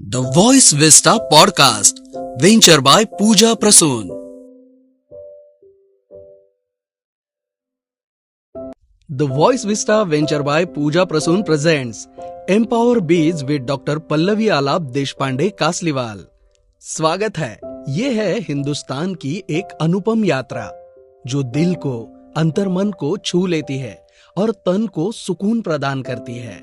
The Voice Vista Podcast, venture by Pooja Prasoon. The Voice Vista venture by Pooja Prasoon presents Empower Bees with Dr. Pallavi आलाप देशपांडे कासलीवाल। स्वागत है। ये है हिंदुस्तान की एक अनुपम यात्रा जो दिल को, अंतर्मन को छू लेती है और तन को सुकून प्रदान करती है,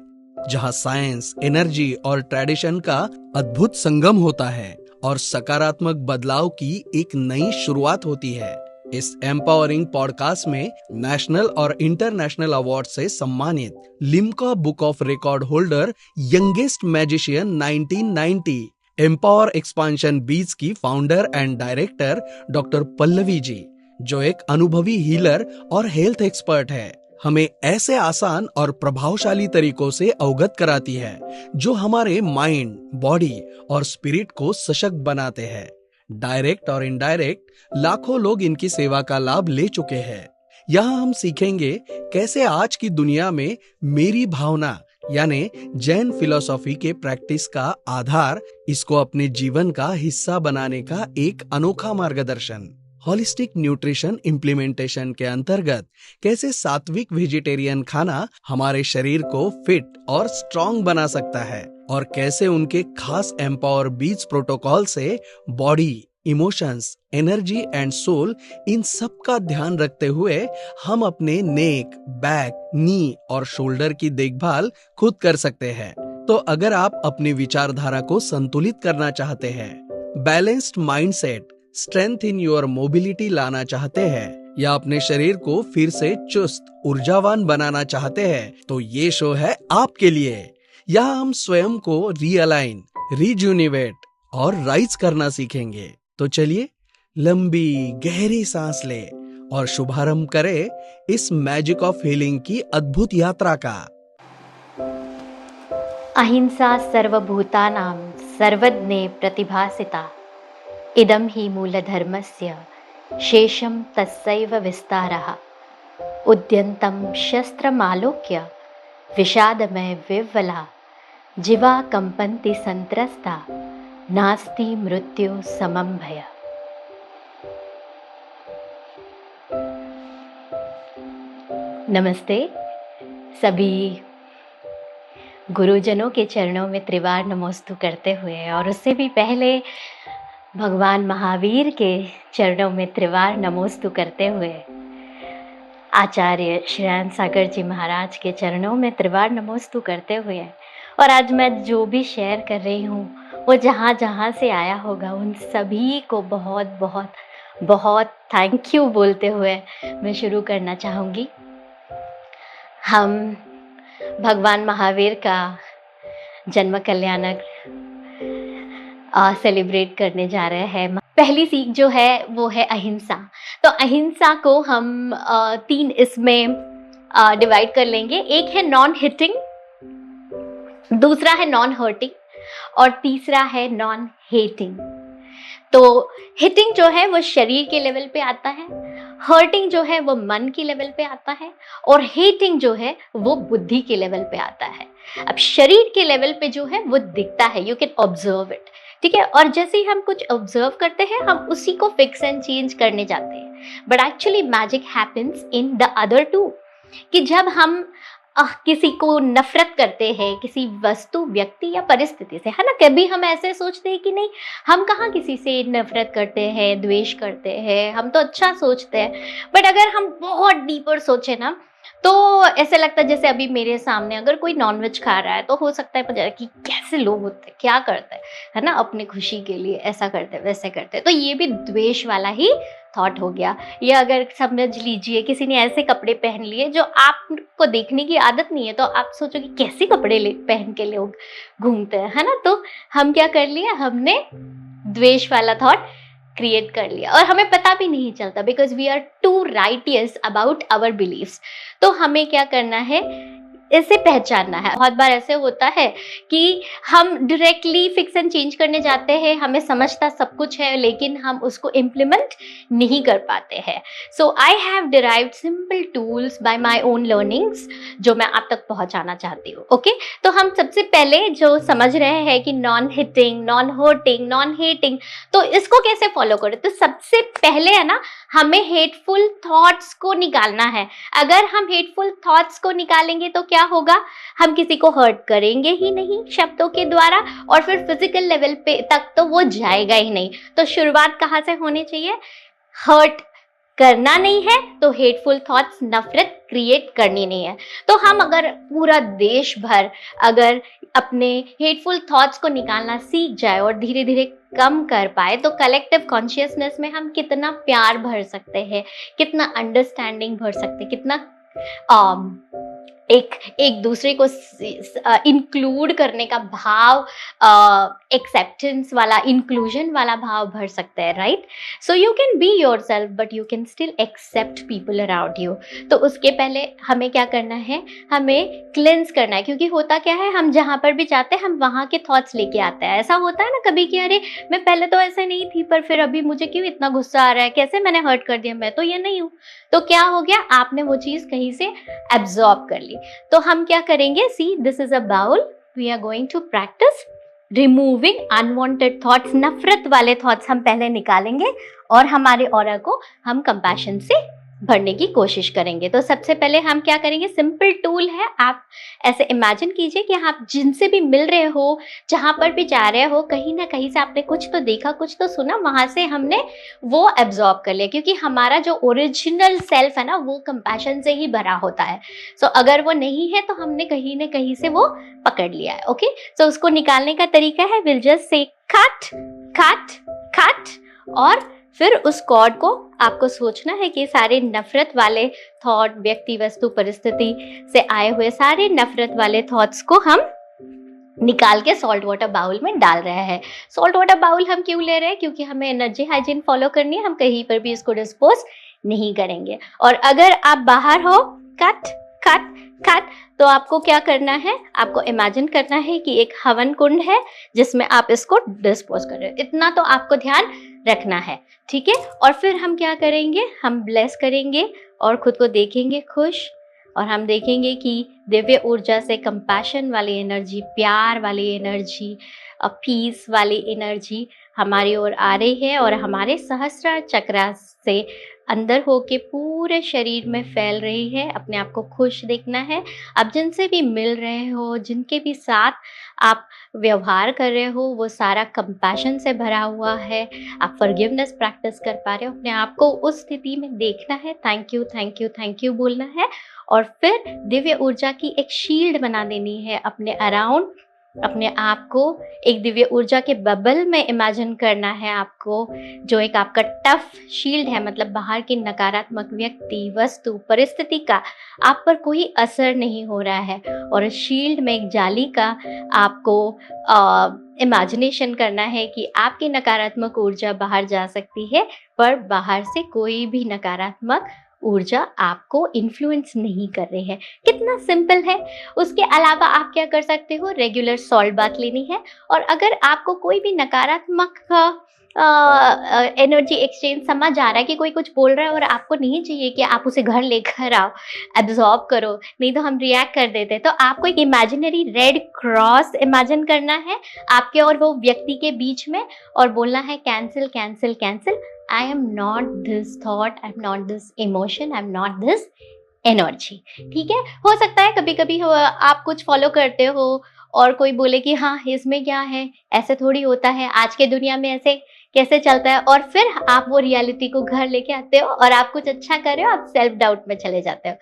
जहां साइंस, एनर्जी और ट्रेडिशन का अद्भुत संगम होता है और सकारात्मक बदलाव की एक नई शुरुआत होती है। इस एम्पावरिंग पॉडकास्ट में नेशनल और इंटरनेशनल अवार्ड से सम्मानित Limca book of record holder youngest magician 1990 empower expansion Beej की founder and director doctor Pallavi ji, जो एक अनुभवी हीलर और हेल्थ एक्सपर्ट है, हमें ऐसे आसान और प्रभावशाली तरीकों से अवगत कराती है जो हमारे माइंड, बॉडी और स्पिरिट को सशक्त बनाते हैं। डायरेक्ट और इनडायरेक्ट लाखों लोग इनकी सेवा का लाभ ले चुके हैं। यहाँ हम सीखेंगे कैसे आज की दुनिया में मेरी भावना यानी जैन फिलॉसफी के प्रैक्टिस का आधार, इसको अपने जीवन का हिस्सा बनाने का एक अनोखा मार्गदर्शन, होलिस्टिक न्यूट्रिशन इम्प्लीमेंटेशन के अंतर्गत कैसे सात्विक वेजिटेरियन खाना हमारे शरीर को फिट और स्ट्रॉन्ग बना सकता है, और कैसे उनके खास एम्पावर बीज प्रोटोकॉल से body, emotions, energy and soul, इन सब का ध्यान रखते हुए हम अपने नेक, बैक, नी और शोल्डर की देखभाल खुद कर सकते हैं। तो अगर आप अपनी विचारधारा को संतुलित करना चाहते हैं, balanced mindset, strength in your mobility लाना चाहते हैं, या अपने शरीर को फिर से चुस्त, ऊर्जावान बनाना चाहते हैं, तो ये शो है आपके लिए। यहाँ हम स्वयं को रीअलाइन, रिजुनिवेट और राइज करना सीखेंगे। तो चलिए लंबी गहरी सांस ले और शुभारंभ करें इस मैजिक ऑफ हीलिंग की अद्भुत यात्रा का। अहिंसा सर्वभूतानां सर्वज्ञे प्रतिभासिता, इदं हि मूलधर्मस्य शेषं तस्यैव विस्तारः, उद्यन्तं शस्त्रमालोक्य विषादमय विह्वला, जीवा कंपन्ति संत्रस्ता, नास्ति मृत्यु समं भय। नमस्ते। सभी गुरुजनों के चरणों में त्रिवार नमोस्तु करते हुए, और उससे भी पहले भगवान महावीर के चरणों में त्रिवार नमोस्तु करते हुए, आचार्य श्रेयान सागर जी महाराज के चरणों में त्रिवार नमोस्तु करते हुए, और आज मैं जो भी शेयर कर रही हूँ वो जहाँ जहाँ से आया होगा उन सभी को बहुत बहुत बहुत थैंक यू बोलते हुए मैं शुरू करना चाहूँगी। हम भगवान महावीर का जन्म कल्याणक सेलिब्रेट करने जा रहे हैं। पहली सीख जो है वो है अहिंसा। तो अहिंसा को हम तीन इसमें डिवाइड कर लेंगे। एक है नॉन हिटिंग, दूसरा है नॉन हर्टिंग, और तीसरा है नॉन हेटिंग। तो हिटिंग जो है वो शरीर के लेवल पे आता है, हर्टिंग जो है वो मन के लेवल पे आता है, और हेटिंग जो है वो बुद्धि के लेवल पे आता है। अब शरीर के लेवल पे जो है वो दिखता है, यू कैन ऑब्जर्व इट, ठीक है। और जैसे ही हम कुछ ऑब्जर्व करते हैं हम उसी को फिक्स एंड चेंज करने जाते हैं। But actually magic happens in the other two, कि जब हम किसी को नफरत करते हैं, किसी वस्तु, व्यक्ति या परिस्थिति से, है ना, कभी हम ऐसे सोचते हैं कि नहीं, हम कहाँ किसी से नफरत करते हैं, द्वेष करते हैं, हम तो अच्छा सोचते हैं। बट अगर हम बहुत डीपर सोचे ना, तो ऐसे लगता है जैसे अभी मेरे सामने अगर कोई नॉनवेज खा रहा है तो हो सकता है मुझे कि कैसे लोग होते हैं, क्या करते हैं, है ना, अपनी खुशी के लिए ऐसा करते हैं, वैसे करते हैं। तो ये भी द्वेष वाला ही थॉट हो गया। या अगर समझ लीजिए किसी ने ऐसे कपड़े पहन लिए जो आपको देखने की आदत नहीं है, तो आप सोचोगे कैसे कपड़े पहन के लोग घूमते हैं, है ना। तो हम क्या कर लिया, हमने द्वेष वाला थॉट क्रिएट कर लिया, और हमें पता भी नहीं चलता, because we are too righteous about our beliefs. तो हमें क्या करना है, इसे पहचानना है। बहुत बार ऐसे होता है कि हम डायरेक्टली फिक्स एंड चेंज करने जाते हैं, हमें समझता सब कुछ है लेकिन हम उसको इम्प्लीमेंट नहीं कर पाते हैं। So I have derived simple tools by my own learnings जो मैं आप तक पहुंचाना चाहती हूँ। ओके, तो हम सबसे पहले जो समझ रहे हैं कि non hitting, non hurting, non hating, तो इसको कैसे फॉलो करें। तो सबसे पहले है ना, हमें हेटफुल थॉट्स को निकालना है। अगर हम हेटफुल थॉट्स को निकालेंगे तो क्या होगा, हम किसी को हर्ट करेंगे ही नहीं शब्दों के द्वारा, और फिर फिजिकल लेवल पे तक तो वो जाएगा ही नहीं। तो शुरुआत कहाँ से होनी चाहिए, हर्ट करना नहीं है तो हेटफुल थॉट्स, नफरत क्रिएट करनी नहीं है। तो हम अगर पूरा देश भर अगर अपने हेटफुल थॉट्स को निकालना सीख जाए और धीरे धीरे कम कर पाए, तो कलेक्टिव कॉन्शियसनेस में हम कितना प्यार भर सकते हैं, कितना अंडरस्टैंडिंग भर सकते हैं, कितना एक दूसरे को इंक्लूड करने का भाव, एक्सेप्टेंस वाला, इंक्लूजन वाला भाव भर सकते हैं, right. So you can be yourself but you can still accept people around you. तो उसके पहले हमें क्या करना है, हमें क्लेंस करना है, क्योंकि होता क्या है, हम जहाँ पर भी जाते हैं हम वहाँ के थॉट्स लेके आते हैं। ऐसा होता है ना कभी कि अरे मैं पहले तो ऐसे नहीं थी पर फिर अभी मुझे क्यों इतना गुस्सा आ रहा है, कैसे मैंने हर्ट कर दिया, मैं तो ये नहीं हूँ। तो क्या हो गया, आपने वो चीज कहीं से एब्जॉर्ब कर ली। तो हम क्या करेंगे, see this is a bowl, we are going to practice removing unwanted thoughts. नफरत वाले थॉट्स हम पहले निकालेंगे और हमारे ऑरा को हम कंपैशन से भरने की कोशिश करेंगे। तो सबसे पहले हम क्या करेंगे, सिंपल टूल है, आप ऐसे इमेजिन कीजिए कि आप जिनसे भी मिल रहे हो, जहाँ पर भी जा रहे हो, कहीं ना कहीं से आपने कुछ तो देखा, कुछ तो सुना, वहां से हमने वो एब्जॉर्ब कर लिया, क्योंकि हमारा जो ओरिजिनल सेल्फ है ना वो कंपैशन से ही भरा होता है। सो अगर वो नहीं है तो हमने कहीं ना कहीं से वो पकड़ लिया है। ओके, सो उसको निकालने का तरीका है, will just say cut cut cut, और फिर उस कॉर्ड को आपको सोचना है कि सारे नफरत वाले थॉट, व्यक्ति, वस्तु, परिस्थिति से आए हुए सारे नफरत वाले थॉट्स को हम निकाल के सॉल्ट वाटर बाउल में डाल रहे हैं। सॉल्ट वाटर बाउल हम क्यों ले रहे हैं, क्योंकि हमें एनर्जी हाइजीन फॉलो करनी है, हम कहीं पर भी इसको डिस्पोज नहीं करेंगे। और अगर आप बाहर हो, कट कट कट, तो आपको क्या करना है, आपको इमेजिन करना है कि एक हवन कुंड है जिसमें आप इसको डिस्पोज कर रहे हो। इतना तो आपको ध्यान रखना है, ठीक है। और फिर हम क्या करेंगे, हम ब्लेस करेंगे और खुद को देखेंगे खुश, और हम देखेंगे कि दिव्य ऊर्जा से कंपैशन वाली एनर्जी, प्यार वाली एनर्जी, पीस वाली एनर्जी हमारी ओर आ रही है और हमारे सहस्रार चक्र से अंदर होके पूरे शरीर में फैल रही है। अपने आप को खुश देखना है। आप जिनसे भी मिल रहे हो, जिनके भी साथ आप व्यवहार कर रहे हो, वो सारा कंपैशन से भरा हुआ है। आप फॉरगिवनेस प्रैक्टिस कर पा रहे हो, अपने आप को उस स्थिति में देखना है, thank you thank you thank you बोलना है, और फिर दिव्य ऊर्जा की एक शील्ड बना देनी है अपने अराउंड। अपने आप को एक दिव्य ऊर्जा के बबल में इमेजिन करना है आपको, जो एक आपका टफ शील्ड है, मतलब बाहर की नकारात्मक व्यक्ति, वस्तु, परिस्थिति का आप पर कोई असर नहीं हो रहा है। और इस शील्ड में एक जाली का आपको इमेजिनेशन करना है कि आपकी नकारात्मक ऊर्जा बाहर जा सकती है, पर बाहर से कोई भी नकारात्मक ऊर्जा आपको इन्फ्लुएंस नहीं कर रही है। कितना सिंपल है। उसके अलावा आप क्या कर सकते हो, रेगुलर सॉल्ट बाथ लेनी है, और अगर आपको कोई भी नकारात्मक एनर्जी एक्सचेंज समझ आ रहा है कि कोई कुछ बोल रहा है और आपको नहीं चाहिए कि आप उसे घर लेकर आओ, एब्जॉर्ब करो, नहीं तो हम रिएक्ट कर देते हैं, तो आपको एक इमेजिनरी रेड क्रॉस इमेजिन करना है आपके और वो व्यक्ति के बीच में, और बोलना है cancel cancel cancel, I am not this thought, I am not this emotion, I am not this energy। ठीक है। हो सकता है कभी कभी आप कुछ फॉलो करते हो और कोई बोले कि हाँ इसमें क्या है, ऐसे थोड़ी होता है, आज के दुनिया में ऐसे कैसे चलता है, और फिर आप वो रियलिटी को घर लेके आते हो और आप कुछ अच्छा कर रहे हो, आप सेल्फ डाउट में चले जाते हो।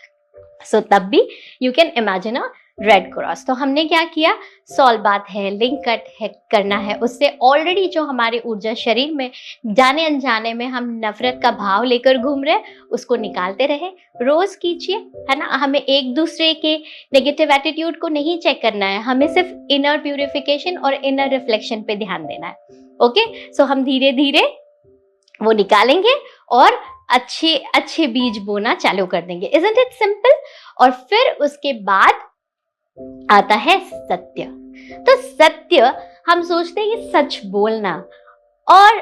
सो तब भी you can imagine a red cross. तो हमने क्या किया, सॉल्ट बाथ है, लिंक कट है करना है, उससे ऑलरेडी जो हमारी ऊर्जा शरीर में जाने अनजाने में हम नफरत का भाव लेकर घूम रहे, उसको निकालते रहे। रोज कीजिए, है ना। हमें एक दूसरे के नेगेटिव एटीट्यूड को नहीं चेक करना है, हमें सिर्फ इनर प्यूरिफिकेशन और इनर रिफ्लेक्शन पे ध्यान देना है। ओके, सो हम धीरे धीरे वो निकालेंगे और अच्छे अच्छे बीज बोना चालू कर देंगे। Isn't it simple. और फिर उसके बाद आता है सत्य। तो सत्य, हम सोचते हैं कि सच बोलना, और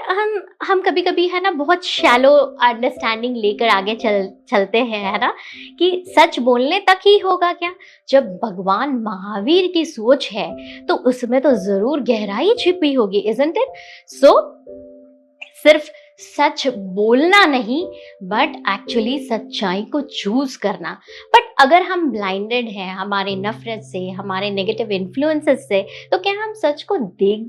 हम कभी कभी है ना बहुत शैलो अंडरस्टैंडिंग लेकर आगे चलते हैं, है ना, कि सच बोलने तक ही होगा क्या। जब भगवान महावीर की सोच है तो उसमें तो जरूर गहराई छिपी होगी, इजंट इट? सो सिर्फ सच बोलना नहीं, बट एक्चुअली सच्चाई को चूज करना। बट अगर हम ब्लाइंडेड हैं हमारे नफरत से, हमारे नेगेटिव इन्फ्लुएंसेस से, तो क्या हम सच को देख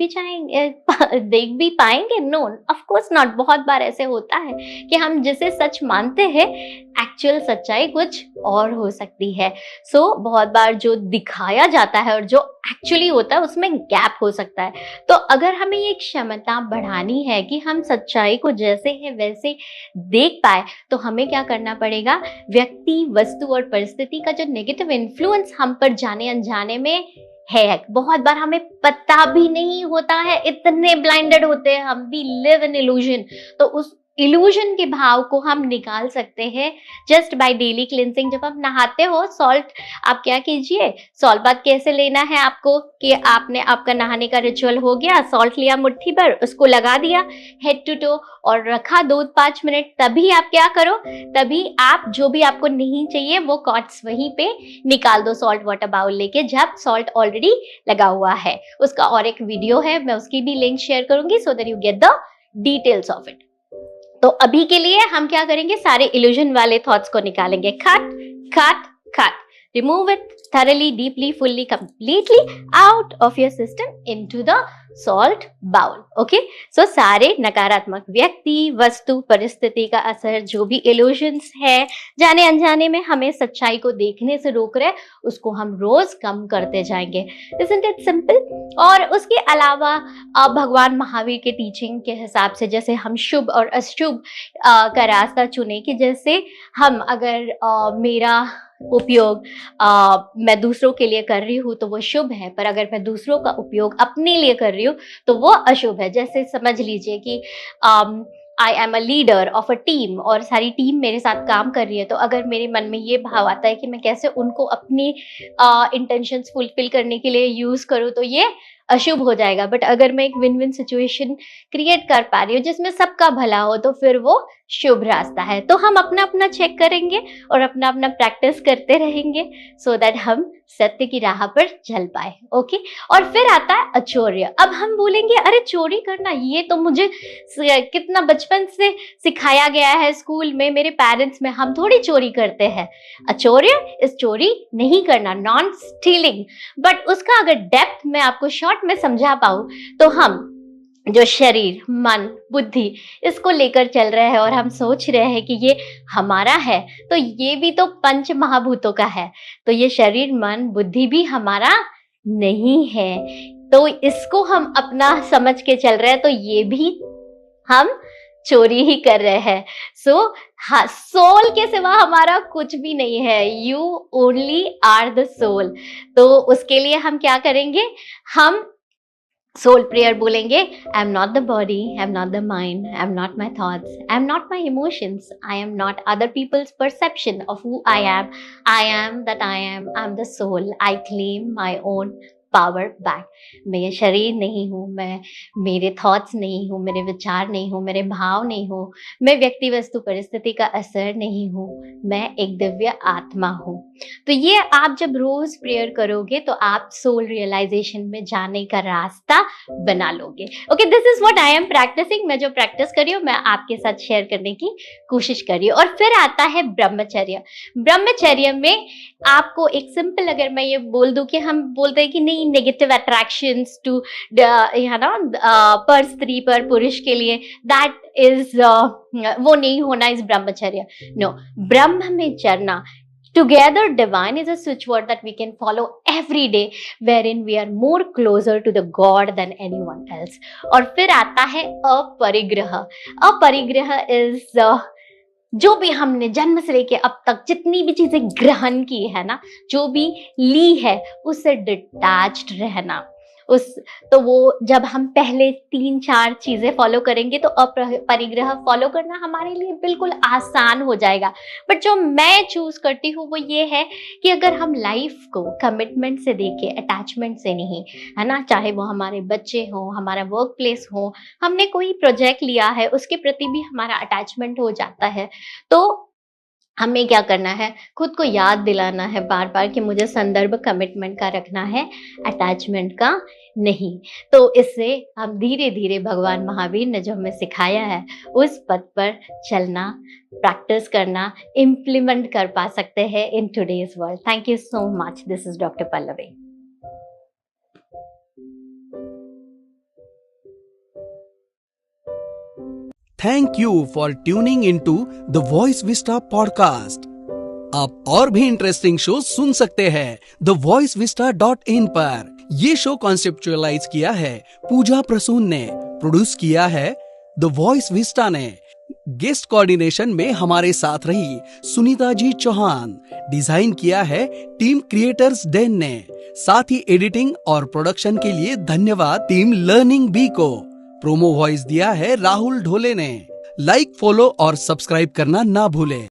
भी पाएंगे? No, of course not. बहुत बार ऐसे होता है कि हम जिसे सच मानते हैं, एक्चुअल सच्चाई कुछ और हो सकती है। सो बहुत बार जो दिखाया जाता है और जो एक्चुअली होता है उसमें गैप हो सकता है। तो अगर हमें ये क्षमता बढ़ानी है कि हम सच्चाई को जैसे है वैसे देख पाए, तो हमें क्या करना पड़ेगा? व्यक्ति, वस्तु और परिस्थिति का जो नेगेटिव इन्फ्लुएंस हम पर जाने अनजाने में है, बहुत बार हमें पता भी नहीं होता है, इतने ब्लाइंडेड होते हैं हम, वी लिव इन इल्यूजन। तो उस इल्यूजन के भाव को हम निकाल सकते हैं जस्ट बाय डेली क्लिनसिंग। जब आप नहाते हो, सॉल्ट, आप क्या कीजिए, सॉल्ट बाथ कैसे लेना है आपको, कि आपने, आपका नहाने का रिचुअल हो गया, सॉल्ट लिया मुट्ठी भर, उसको लगा दिया हेड टू टो और रखा 2-5 मिनट। तभी आप क्या करो, तभी आप जो भी आपको नहीं चाहिए वो कॉट्स वहीं पे निकाल दो, सॉल्ट वाटर बाउल लेके, जब सॉल्ट ऑलरेडी लगा हुआ है। उसका और एक वीडियो है, मैं उसकी भी लिंक शेयर करूंगी, so that you get the details of it. तो अभी के लिए हम क्या करेंगे, सारे इल्यूजन वाले थॉट्स को निकालेंगे। Cut cut cut, remove it thoroughly, deeply, fully, completely out of your system into the salt bowl. Okay, so सारे नकारात्मक व्यक्ति, वस्तु, परिस्थिति का असर, जो भी इल्यूजन्स है जाने अनजाने में हमें सच्चाई को देखने से रोक रहे, उसको हम रोज कम करते जाएंगे। Isn't it simple? और उसके अलावा भगवान महावीर के टीचिंग के हिसाब से, जैसे हम शुभ और अशुभ का रास्ता चुने, कि जैसे हम अगर मेरा उपयोग मैं दूसरों के लिए कर रही हूँ तो वो शुभ है, पर अगर मैं दूसरों का उपयोग अपने लिए कर रही हूँ तो वो अशुभ है। जैसे समझ लीजिए कि I am a leader of a team और सारी टीम मेरे साथ काम कर रही है, तो अगर मेरे मन में ये भाव आता है कि मैं कैसे उनको अपनी इंटेंशंस फुलफिल करने के लिए यूज करूँ, तो ये अशुभ हो जाएगा। बट अगर मैं एक विन विन सिचुएशन क्रिएट कर पा रही हूँ जिसमें सबका भला हो, तो फिर वो शुभ रास्ता है। तो हम अपना अपना चेक करेंगे और अपना अपना प्रैक्टिस करते रहेंगे, सो दैट हम सत्य की राह पर चल पाए। ओके, और फिर आता है अचौर्य। अब हम बोलेंगे अरे चोरी करना, ये तो मुझे कितना बचपन से सिखाया गया है स्कूल में, मेरे पेरेंट्स में, हम थोड़ी चोरी करते हैं। अचौर्य इस चोरी नहीं करना, नॉन स्टीलिंग। बट उसका अगर डेप्थ में आपको शॉर्ट में समझा पाऊं, तो हम जो शरीर, मन, बुद्धि, इसको लेकर चल रहे हैं और हम सोच रहे हैं कि ये हमारा है, तो ये भी तो पंच महाभूतों का है, तो ये शरीर, मन, बुद्धि भी हमारा नहीं है। तो इसको हम अपना समझ के चल रहे हैं, तो ये भी हम चोरी ही कर रहे हैं। सो हाँ, सोल के सिवा हमारा कुछ भी नहीं है। You only are the soul. तो उसके लिए हम क्या करेंगे, हम सोल प्रेयर बोलेंगे। I am not the body, I am not the mind, I am not my thoughts, I am not my emotions, I am not other people's perception of who I am that I am the soul, I claim my own power back. मैं ये शरीर नहीं हूँ, मैं मेरे thoughts नहीं हूँ, मेरे विचार नहीं हूँ, मेरे भाव नहीं हूँ, मैं व्यक्ति, वस्तु, परिस्थिति का असर नहीं हूँ, मैं एक दिव्य आत्मा हूँ। तो ये आप जब रोज प्रेयर करोगे तो आप सोल रियलाइजेशन में जाने का रास्ता बना लोगे। Okay, this is what I am practicing. मैं जो प्रैक्टिस कर रही हूँ मैं आपके साथ शेयर करने की कोशिश कर रही हूँ। और फिर आता है ब्रह्मचर्य। ब्रह्मचर्य में आपको एक सिंपल, अगर मैं ये बोल दूं कि हम बोलते हैं कि नहीं, नेगेटिव अट्रैक्शंस टू, है ना, पर स्त्री, पर पुरुष के लिए, दैट इज वो नहीं होना इस ब्रह्मचर्य। नो, ब्रह्म में चरना, together divine is a switch word that we can follow every day, wherein we are more closer to the God than anyone else. और फिर आता है अपरिग्रह। अपरिग्रह is जो भी हमने जन्म से लेके अब तक जितनी भी चीजें ग्रहण की है ना, जो भी ली है, उससे डिटैच्ड रहना। तो वो जब हम पहले 3-4 चीज़ें फ़ॉलो करेंगे तो अपरिग्रह फ़ॉलो करना हमारे लिए बिल्कुल आसान हो जाएगा। बट जो मैं चूज़ करती हूँ वो ये है कि अगर हम लाइफ़ को कमिटमेंट से देखें, अटैचमेंट से नहीं, है ना? चाहे वो हमारे बच्चे हों, हमारा वर्क प्लेस हो, हमने कोई प्रोजेक्ट लिया है, उसके प्रति भी हमारा अटैचमेंट हो जाता है। तो हमें क्या करना है, खुद को याद दिलाना है बार-बार कि मुझे संदर्भ कमिटमेंट का रखना है, अटैचमेंट का नहीं। तो इससे हम धीरे-धीरे भगवान महावीर ने जो हमें सिखाया है, उस पथ पर चलना, प्रैक्टिस करना, इम्प्लीमेंट कर पा सकते हैं in today's world. Thank you so much. This is doctor Pallavi. Thank you for tuning into the voice Vista podcast. आप और भी इंटरेस्टिंग शो सुन सकते हैं thevoicevista.in पर। ये शो कॉन्सेप्चुअलाइज किया है पूजा प्रसून ने, प्रोड्यूस किया है द वॉइस विस्टा ने। गेस्ट कोऑर्डिनेशन में हमारे साथ रही सुनीता जी चौहान। डिजाइन किया है टीम क्रिएटर्स डेन ने। साथ ही एडिटिंग और प्रोडक्शन के लिए धन्यवाद टीम लर्निंग बी को। प्रोमो वॉइस दिया है राहुल ढोले ने। लाइक, फॉलो और सब्सक्राइब करना ना भूलें।